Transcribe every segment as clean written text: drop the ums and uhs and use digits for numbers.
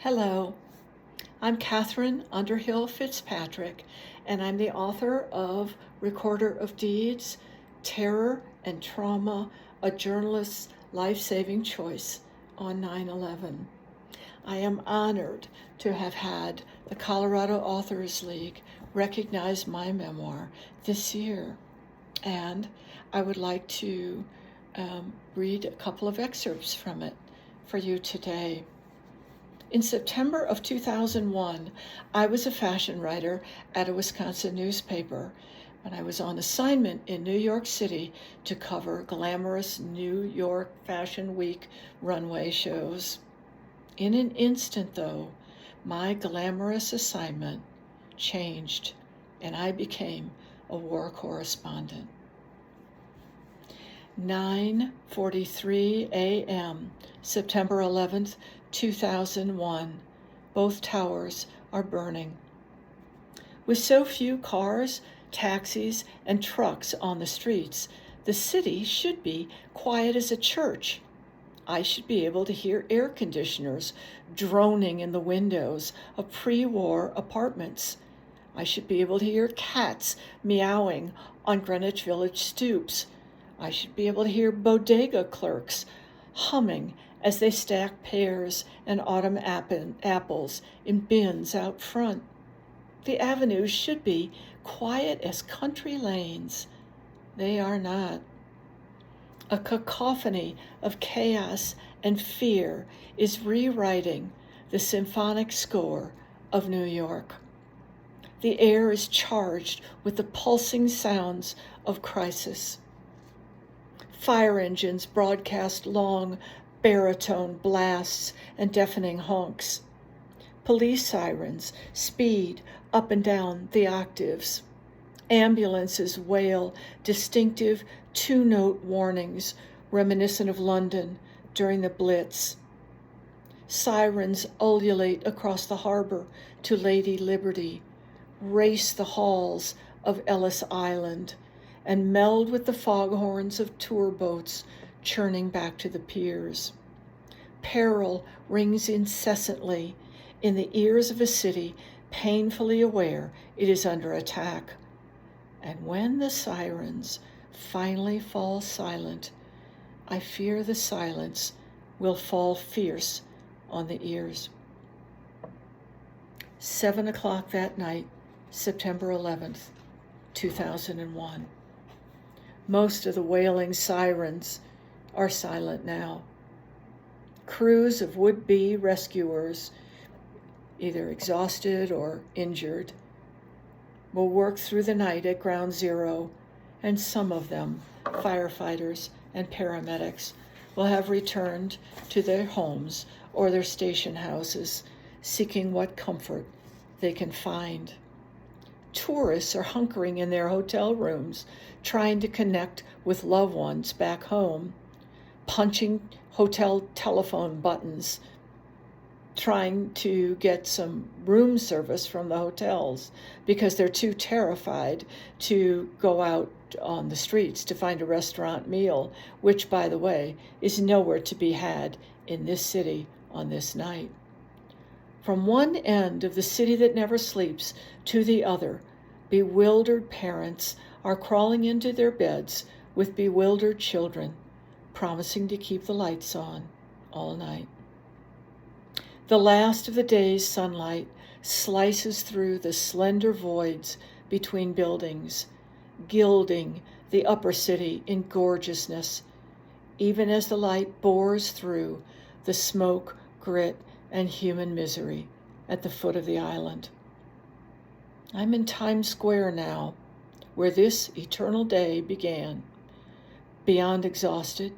Hello, I'm Catherine Underhill Fitzpatrick, and I'm the author of Recorder of Deeds, Terror and Trauma, a Journalist's Life-Saving Choice on 9/11. I am honored to have had the Colorado Authors League recognize my memoir this year, and I would like to read a couple of excerpts from it for you today. In September of 2001, I was a fashion writer at a Wisconsin newspaper when I was on assignment in New York City to cover glamorous New York Fashion Week runway shows. In an instant, though, my glamorous assignment changed and I became a war correspondent. 9:43 a.m., September 11th, 2001. Both towers are burning. With so few cars, taxis, and trucks on the streets, the city should be quiet as a church. I should be able to hear air conditioners droning in the windows of pre-war apartments. I should be able to hear cats meowing on Greenwich Village stoops. I should be able to hear bodega clerks humming as they stack pears and autumn apples in bins out front. The avenues should be quiet as country lanes. They are not. A cacophony of chaos and fear is rewriting the symphonic score of New York. The air is charged with the pulsing sounds of crisis. Fire engines broadcast long baritone blasts and deafening honks. Police sirens speed up and down the octaves. Ambulances wail distinctive two-note warnings reminiscent of London during the Blitz. Sirens ululate across the harbor to Lady Liberty, race the halls of Ellis Island, and meld with the foghorns of tour boats churning back to the piers. Peril rings incessantly in the ears of a city painfully aware it is under attack. And when the sirens finally fall silent, I fear the silence will fall fierce on the ears. 7 o'clock that night, September 11th, 2001. Most of the wailing sirens are silent now. Crews of would-be rescuers, either exhausted or injured, will work through the night at Ground Zero, and some of them, firefighters and paramedics, will have returned to their homes or their station houses, seeking what comfort they can find. Tourists are hunkering in their hotel rooms, trying to connect with loved ones back home, punching hotel telephone buttons, trying to get some room service from the hotels because they're too terrified to go out on the streets to find a restaurant meal, which, by the way, is nowhere to be had in this city on this night. From one end of the city that never sleeps to the other, bewildered parents are crawling into their beds with bewildered children, promising to keep the lights on all night. The last of the day's sunlight slices through the slender voids between buildings, gilding the upper city in gorgeousness, even as the light bores through the smoke, grit, and human misery at the foot of the island. I'm in Times Square now, where this eternal day began, beyond exhausted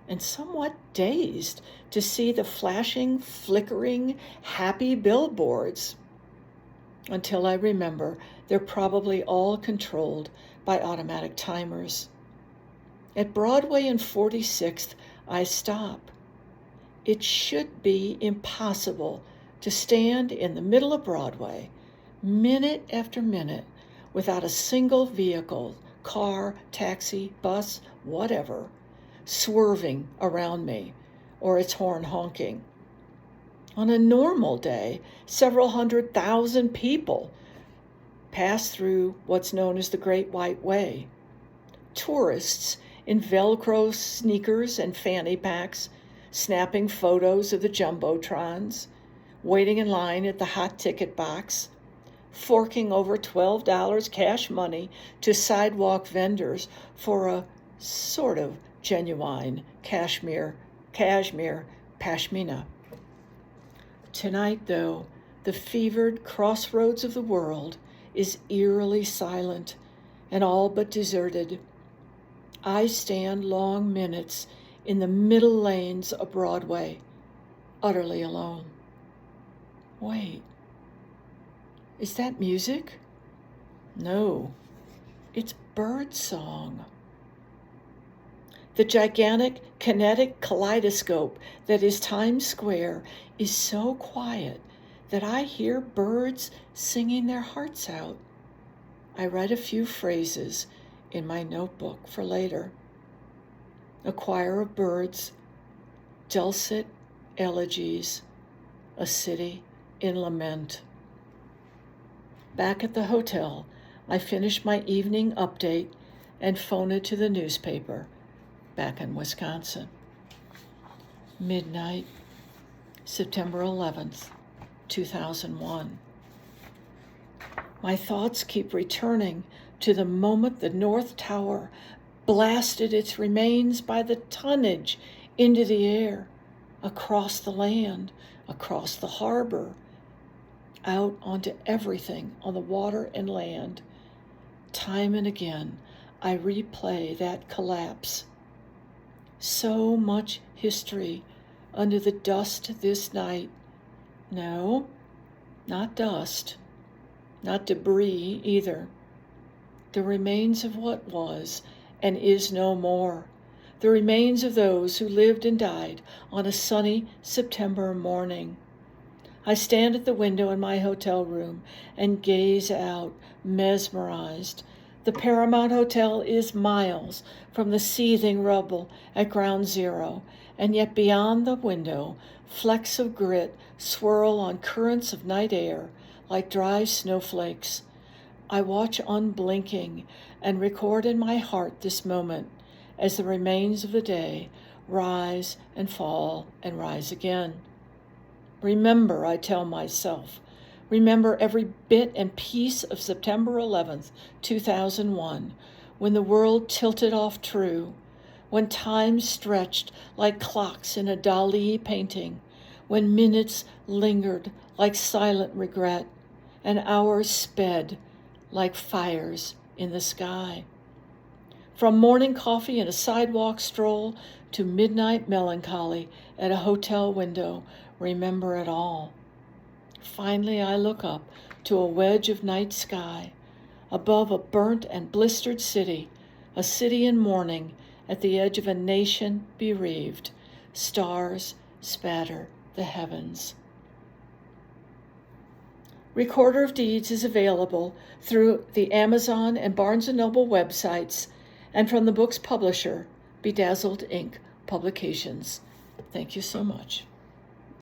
and somewhat dazed to see the flashing, flickering, happy billboards, until I remember they're probably all controlled by automatic timers. At Broadway and 46th, I stop. It should be impossible to stand in the middle of Broadway, minute after minute, without a single vehicle, car, taxi, bus, whatever, swerving around me, or its horn honking. On a normal day, several 100,000 people pass through what's known as the Great White Way. Tourists in Velcro sneakers and fanny packs, snapping photos of the jumbotrons, waiting in line at the hot ticket box, forking over $12 cash money to sidewalk vendors for a sort of genuine cashmere pashmina. Tonight, though, the fevered crossroads of the world is eerily silent and all but deserted. I stand long minutes in the middle lanes of Broadway, utterly alone. Wait, is that music? No, it's birdsong. The gigantic kinetic kaleidoscope that is Times Square is so quiet that I hear birds singing their hearts out. I write a few phrases in my notebook for later. A choir of birds, dulcet elegies, a city in lament. Back at the hotel, I finish my evening update and phone it to the newspaper back in Wisconsin. Midnight, September 11th, 2001. My thoughts keep returning to the moment the North Tower blasted its remains by the tonnage into the air, across the land, across the harbor, out onto everything on the water and land. Time and again, I replay that collapse. So much history under the dust this night. No, not dust, not debris either. The remains of what was and is no more. The remains of those who lived and died on a sunny September morning. I stand at the window in my hotel room and gaze out, mesmerized. The Paramount Hotel is miles from the seething rubble at Ground Zero, and yet beyond the window, flecks of grit swirl on currents of night air like dry snowflakes. I watch unblinking and record in my heart this moment as the remains of the day rise and fall and rise again. Remember, I tell myself, remember every bit and piece of September 11th, 2001, when the world tilted off true, when time stretched like clocks in a Dali painting, when minutes lingered like silent regret, and hours sped like fires in the sky. From morning coffee and a sidewalk stroll to midnight melancholy at a hotel window, remember it all. Finally, I look up to a wedge of night sky, above a burnt and blistered city, a city in mourning at the edge of a nation bereaved. Stars spatter the heavens. Recorder of Deeds is available through the Amazon and Barnes & Noble websites and from the book's publisher, Bedazzled Ink Publications. Thank you so much.